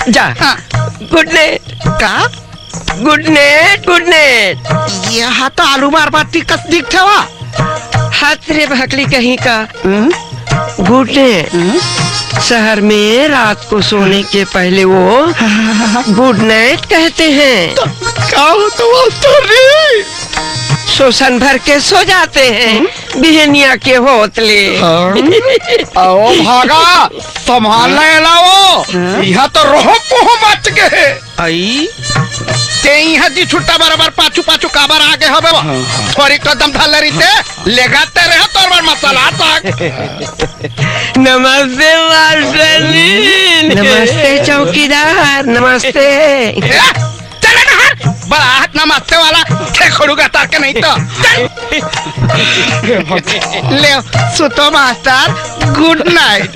जा good Knight का good Knight good Knight. यहाँ तो आलू मार बाटी कस दिख ठेवा हाथ रे भकली कहीं का। गुड नाइट शहर में रात को सोने के पहले वो गुड नाइट कहते हैं। का हो तो रे शोषण भर के सो जाते हैं बिहनिया के होतले। आओ भागा संभाल लाओ यहाँ तो रोह पोह मच गए आई ते यहाँ जी छुट्टा बराबर पाछू पाछू काबर आगे हबे थोड़ी कदम ढाल रही थे लेगाते रहे तोर बार मसाला तक। नमस्ते मास्टर जी। नमस्ते चौकीदार नमस्ते। चले ना बड़ा हाथ नमस्ते वाला खेखड़ूगा ताके नहीं तो ले सुतो मास्टर गुड नाइट।